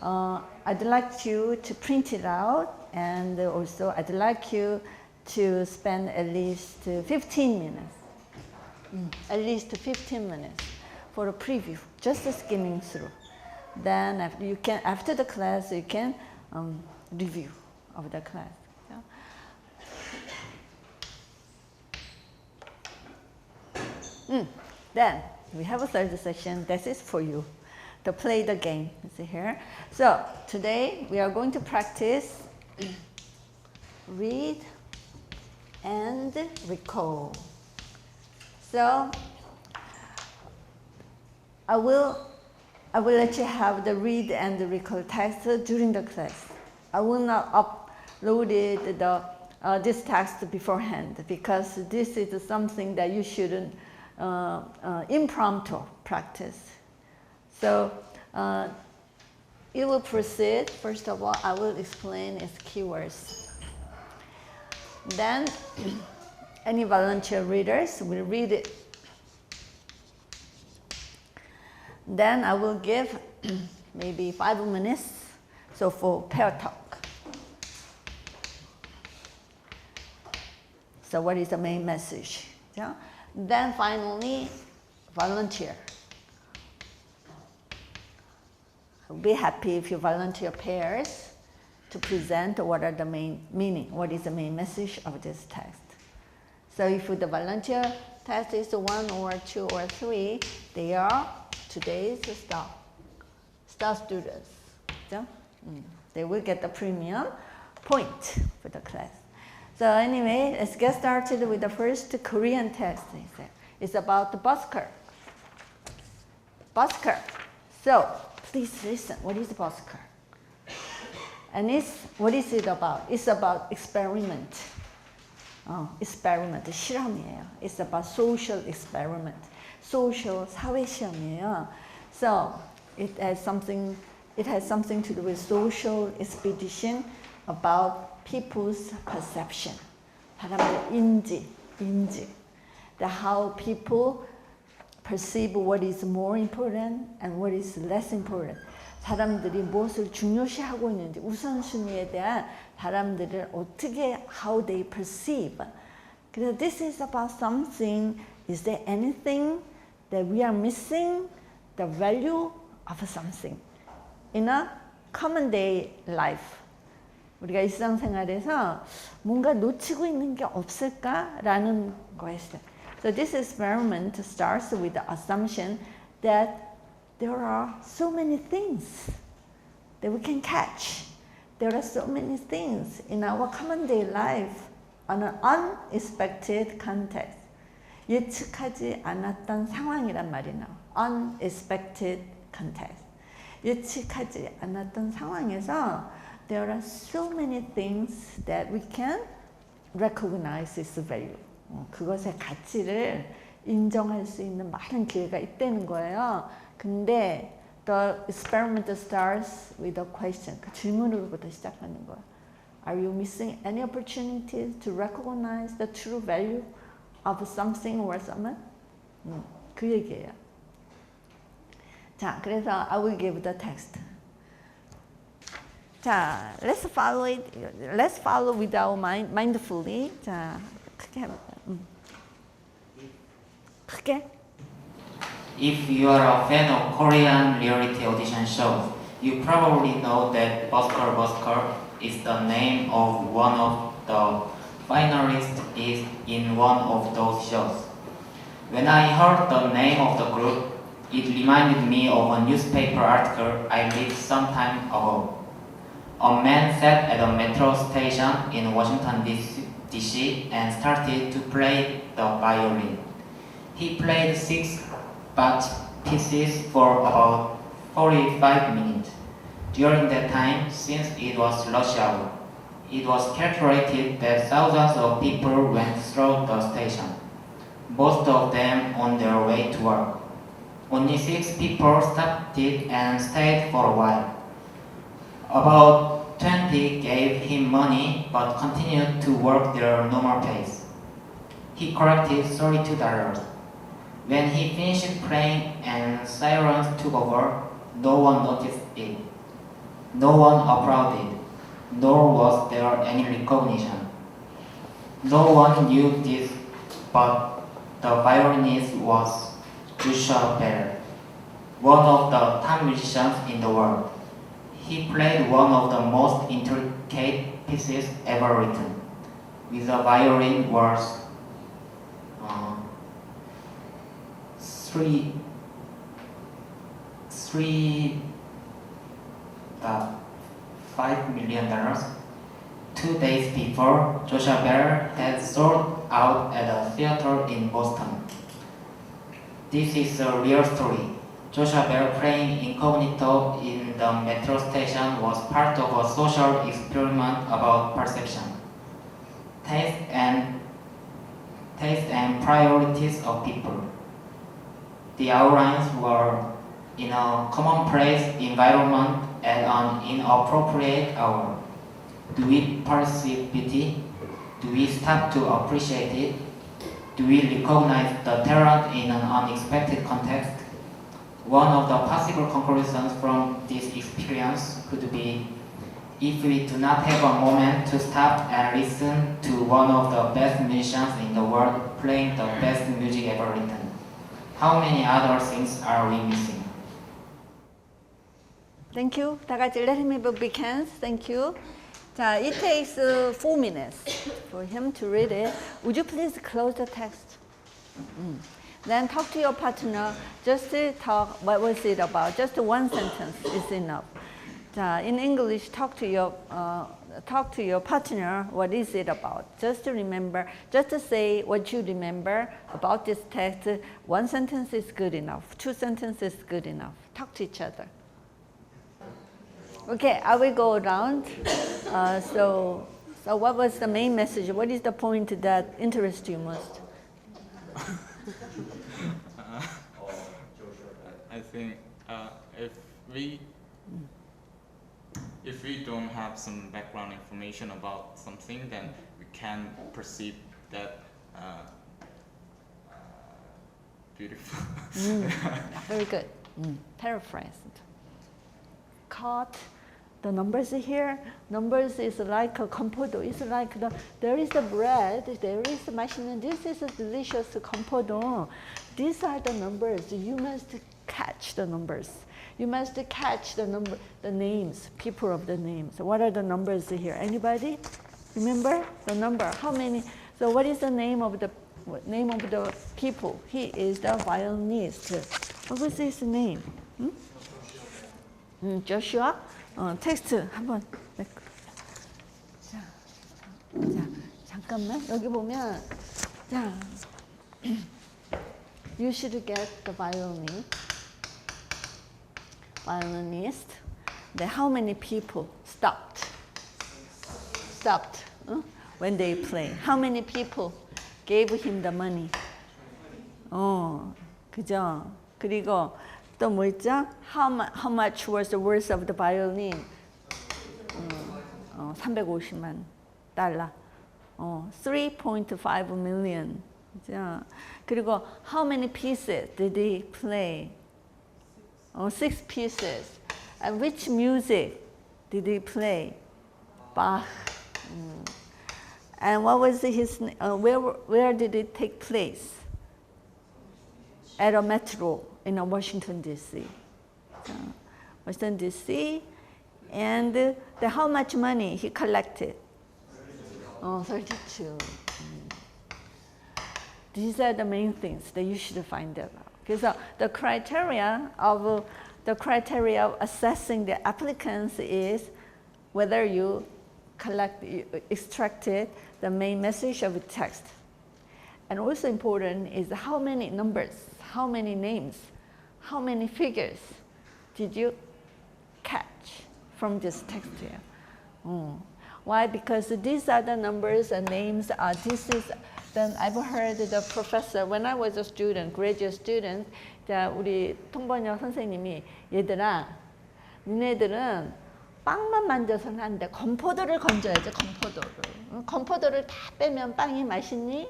I'd like you to print it out, and also I'd like you to spend at least 15 minutes. At least 15 minutes for a preview, just skimming through. Then after the class, you can review of the class. Yeah? Then we have a third session. This is for you to play the game. You see here. So today we are going to practice read and recall. So I will let you have the read and the recall text during the class. I will not upload this text beforehand, because this is something that you shouldn't impromptu practice. So it will proceed. First of all, I will explain its keywords. Then any volunteer readers will read it. Then I will give maybe 5 minutes for pair talk. So what is the main message? Yeah? Then finally, volunteer. I'll be happy if you volunteer pairs to present what are the main meaning, what is the main message of this text. So if the volunteer text is 1 or 2 or 3, they are today's star students. Yeah? They will get the premium point for the class. So anyway, let's get started with the first Korean text. It's about the busker. Busker. So please listen. What is busker? And what is it about? It's about experiment. experiment, 실험이에요. It's about social experiment. social 사회 시험이에요. So it has something to do with social expedition about people's perception. 사람들의 인지. How people perceive what is more important and what is less important. 사람들이 무엇을 중요시하고 있는지 우선순위에 대한 사람들을 어떻게 how they perceive. 그래서 this is about something. Is there anything that we are missing the value of something in a common day life? 우리가 일상생활에서 뭔가 놓치고 있는 게 없을까라는 거였어요. So this experiment starts with the assumption that there are so many things that we can catch. There are so many things in our common day life on an unexpected context. 예측하지 않았던 상황이란 말이 나와. Unexpected context. 예측하지 않았던 상황에서 there are so many things that we can recognize its value. 그것의 가치를 인정할 수 있는 많은 기회가 있다는 거예요. 근데 the experiment starts with a question. 그 질문으로부터 시작하는 거예요. Are you missing any opportunities to recognize the true value of something or someone? 그 얘기예요. 자, 그래서 I will give the text. 자, let's follow it. Let's follow with our mind, mindfully. 자, 크게 해볼까요? 크게. If you are a fan of Korean reality audition shows, you probably know that Busker is the name of one of the finalists in one of those shows. When I heard the name of the group, it reminded me of a newspaper article I read some time ago. A man sat at a metro station in Washington, D.C. and started to play the violin. He played 6 batch pieces for about 45 minutes. During that time, since it was rush hour, it was calculated that thousands of people went through the station, most of them on their way to work. Only 6 people stopped it and stayed for a while. About 20 gave him money but continued to work their normal pace. He collected $32. When he finished playing and silence took over, no one noticed it. No one applauded, nor was there any recognition. No one knew this, but the violinist was Joshua Bell, one of the top musicians in the world. He played one of the most intricate pieces ever written, with a violin worth $5 million. 2 days before, Joshua Bell had sold out at a theater in Boston. This is a real story. Joshua Bell playing incognito in the metro station was part of a social experiment about perception, taste and priorities of people. The outlines were in a commonplace environment at an inappropriate hour. Do we perceive beauty? Do we stop to appreciate it? Do we recognize the talent in an unexpected context? One of the possible conclusions from this experience could be, if we do not have a moment to stop and listen to one of the best musicians in the world playing the best music ever written, how many other things are we missing? Thank you. 다 같이 let him have a big hands. Thank you. 자, it takes 4 minutes for him to read it. Would you please close the text? Then talk to your partner. Just talk. What was it about? Just one sentence is enough. 자, in English, talk to your partner. What is it about? Just to remember. Just to say what you remember about this text. One sentence is good enough. 2 sentences is good enough. Talk to each other. Okay, I will go around. So what was the main message? What is the point that interests you most? I think if we don't have some background information about something, then we can perceive that beautiful. Very good. Paraphrased. Caught the numbers here. Numbers is like a compote. It's like there is the bread, there is the machine. This is a delicious compote. These are the numbers. You must catch the numbers. You must catch the names, people of the names. What are the numbers here? Anybody remember the number? How many? So what is the name of the people? He is the violinist. What was his name? Joshua. 텍스트 한번. 자, 잠깐만 여기 보면 자, you should get the violinist. Then how many people stopped when they play? How many people gave him the money? 그죠? 그리고 또 뭐 있죠? How much was the worth of the violin? 350만 달러. 3.5 million. 그죠? 그리고 how many pieces did he play? 6 pieces. And which music did he play? Bach. And what was his where did it take place? At a metro in Washington, D.C. Washington, D.C. And how much money he collected? 32. These are the main things that you should find out. Because the criteria of assessing the applicants is whether you extracted the main message of the text. And also important is how many numbers, how many names, how many figures did you catch from this text here? Why? Because these are the numbers and names. Then I've heard the professor, when I was a student, graduate student, 우리 통번역 선생님이 얘들아, 니네들은 빵만 만져서는 안 돼. 건포도를 건져야지, 건포도를. 건포도를 다 빼면 빵이 맛있니?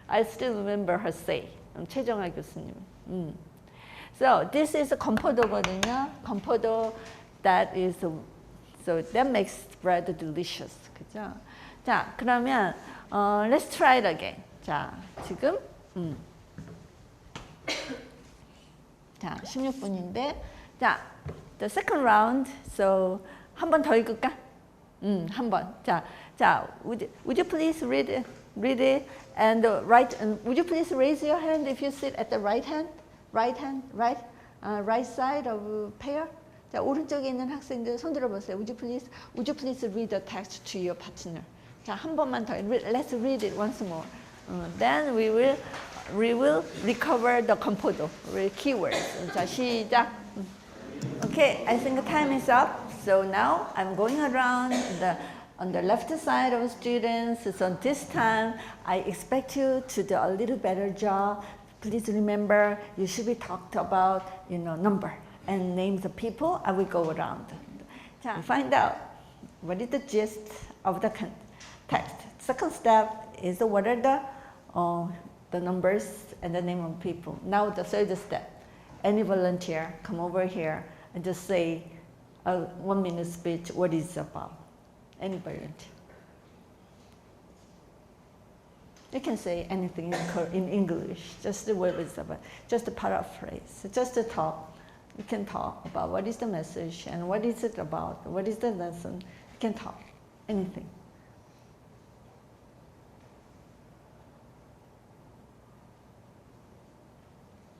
I still remember her say. 최정아 교수님. So this is 건포도거든요. 건포도 that is so that makes bread delicious. 그죠? 자, 그러면 let's try it again. 자, 지금 자, 16분인데 자, the second round. So 한 번 더 읽을까? 한 번. 자, would you please read it and right? Would you please raise your hand if you sit at the right side of pair? 자, 오른쪽에 있는 학생들 손 들어보세요. Would you please read the text to your partner? 자, 한 번만 더. Let's read it once more. Then we will recover the compodo, keywords. 자, 시작. Okay, I think the time is up. So now I'm going around on the left side of students. So this time I expect you to do a little better job. Please remember, you should be talked about, number and names of people. I will go around. 자, find out what is the gist of the text. Second step is what are the numbers and the name of people. Now the third step, any volunteer come over here and just say a 1 minute speech what it's about. Any volunteer. You can say anything in English, just the word it's about, just a paraphrase, just a talk. You can talk about what is the message and what is it about, what is the lesson. You can talk, anything.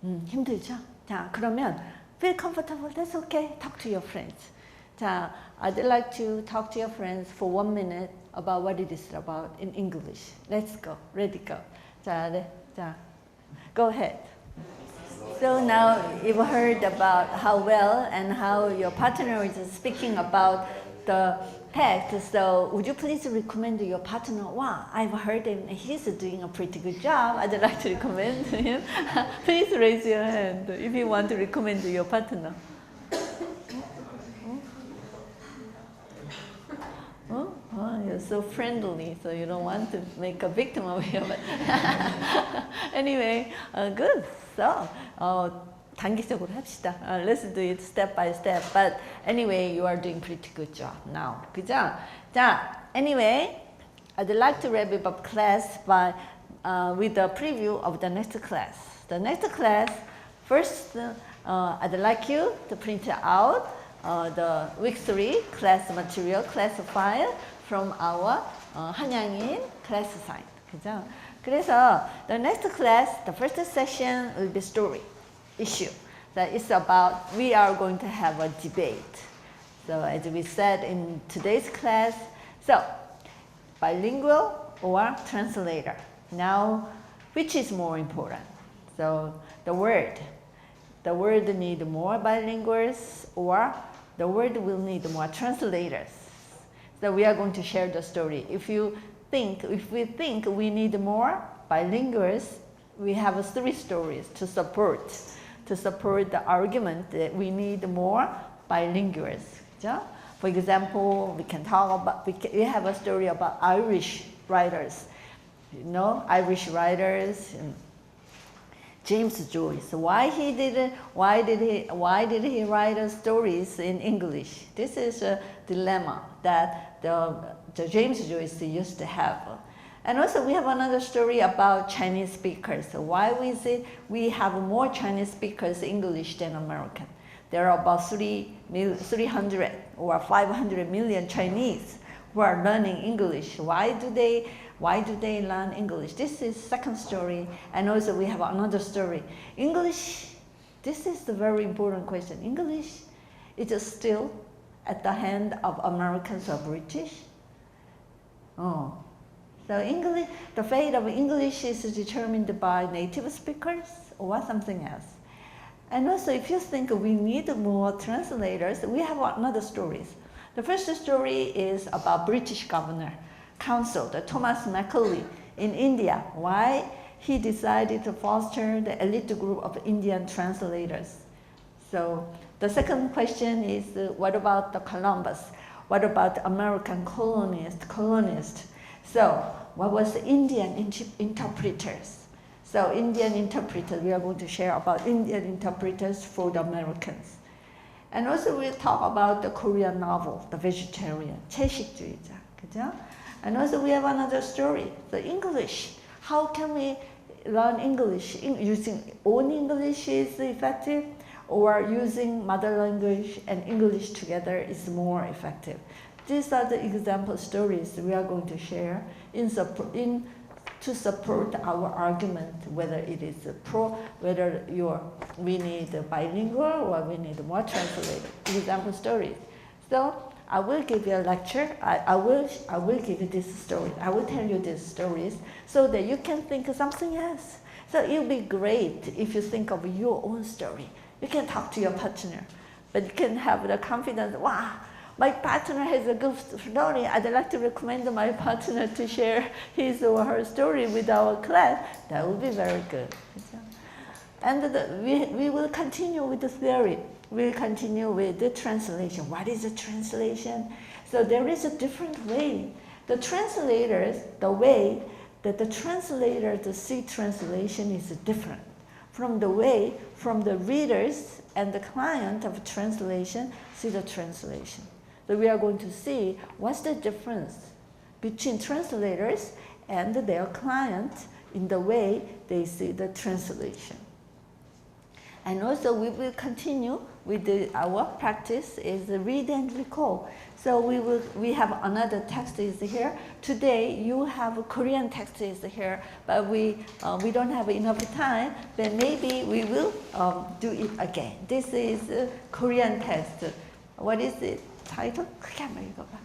힘들죠? 자, 그러면 feel comfortable, that's okay. Talk to your friends. 자, I'd like to talk to your friends for 1 minute about what it is about in English. Let's go. Ready, go. 자, 네, 자, go ahead. So now you've heard about how well and how your partner is speaking about the text. So would you please recommend your partner? Wow, I've heard him. He's doing a pretty good job. I'd like to recommend him. Please raise your hand if you want to recommend your partner. Oh, you're so friendly, so you don't want to make a victim of him. Anyway, good. So, 단계적으로 합시다. Let's do it step by step. But anyway, you are doing pretty good job now. 그죠? 자, anyway, I'd like to wrap up class with a preview of the next class. The next class, first, I'd like you to print out the week 3 class material, class file from our 한양인 class site. 그죠? 그래서 the next class, the first session will be story issue. That is about, we are going to have a debate. So as we said in today's class, so bilingual or translator. Now, which is more important? So the word need more bilinguals or the word will need more translators. So we are going to share the story. If we think we need more bilinguals, we have 3 stories to support the argument that we need more bilinguals. 그죠? For example, we have a story about Irish writers. Irish writers. James Joyce. Why did he write stories in English? This is a dilemma that the James Joyce used to have. And also we have another story about Chinese speakers. Why is it we have more Chinese speakers English than American? There are about 300 or 500 million Chinese who are learning English. Why do they learn English? This is second story. And also we have another story. English, this is the very important question. English is still at the hand of Americans or British? So English, the fate of English is determined by native speakers or something else. And also, if you think we need more translators, we have another stories. The first story is about British Governor Council, the Thomas Macaulay in India. Why he decided to foster the elite group of Indian translators. So the second question is, what about the Columbus? What about the American colonists? So what was the Indian interpreters? So Indian interpreters, we are going to share about Indian interpreters for the Americans. And also we'll talk about the Korean novel, The Vegetarian, 채식주의자, 그죠? And also we have another story, the English. How can we learn English? Using own English is effective, or using mother language and English together is more effective. These are the example stories we are going to share to support our argument, whether it is whether we need bilingual or we need more translated example stories. So I will give you a lecture. I will give you this story. I will tell you these stories so that you can think of something else. So it will be great if you think of your own story. You can talk to your partner, but you can have the confidence, wow, my partner has a good story. I'd like to recommend my partner to share his or her story with our class. That would be very good. And we will continue with the theory. We'll continue with the translation. What is a translation? So there is a different way. The translators, the way that the translators see translation is different from the way from the readers and the client of translation see the translation. So we are going to see what's the difference between translators and their client in the way they see the translation. And also we will continue with our practice is read and recall. So we have another text is here. Today you have a Korean text is here, but we don't have enough time. Then maybe we will do it again. This is a Korean text. What is it? 타이틀? 크게 한번 읽어봐.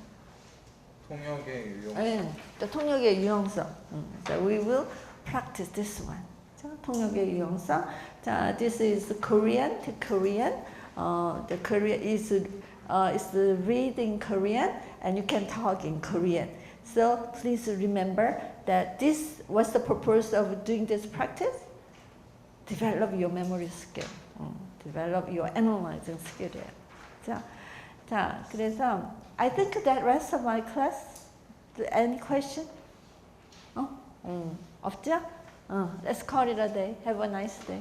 통역의 유용. 네, 통역의 유용성. So we will practice this one. 자, 통역의 유용성. 자, this is Korean to Korean. The Korean is read in Korean and you can talk in Korean. So please remember that this was the purpose of doing this practice. Develop your memory skill. Develop your analyzing skill. 자, 그래서 I think that rest of my class. Any question? 없죠? Let's call it a day. Have a nice day.